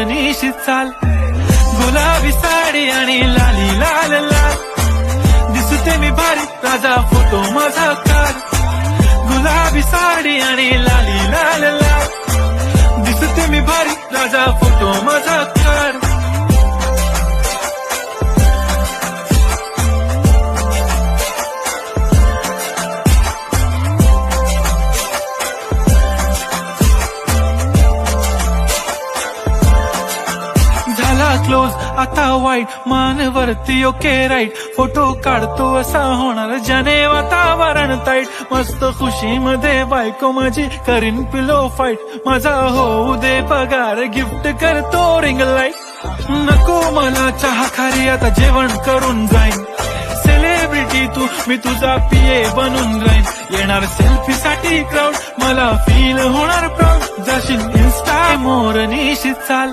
मोरनीशी चाल, गुलाबी साडी आणि लाली लाल लाल, दिसते मी भारी राजा फोटो माझा काढ, गुलाबी साडी आणि लाली लाल लाल, दिसते मी भारी राजा फोटो माझा काढ. झाला क्लोज आता वाईट, मानवरती ओके राईट, फोटो काढतो असा होणार ज्याने वातावरण ताईट, मस्त खुशी मध्ये बायको माझी करीन पिलो फाईट, माझा होऊ दे पगार गिफ्ट करतो रिंग लाईट, नको मला चहा खारी आता जेवण करून जाईन, सेलिब्रिटी तू मी तुझा पीए बनून राहीन, येणार सेल्फी साठी क्राऊड मला फील होणार प्राऊड, जाशील इन्स्टा मोरनीशी चाल,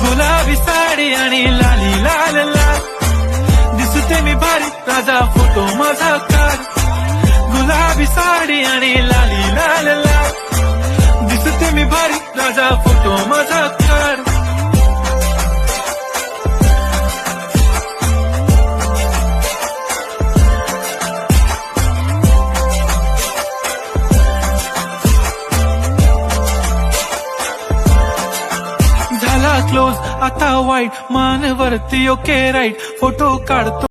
गुलाबी साडी आणि लाली लाल लाल, दिसते मी भारी राजा फोटो माझा काढ, गुलाबी साडी आणि लाली लाल लाल, दिसते मी भारी राजा फोटो माझा काढ. झाला क्लोज आता वाईट, मानवरती ओके राईट, फोटो काढतो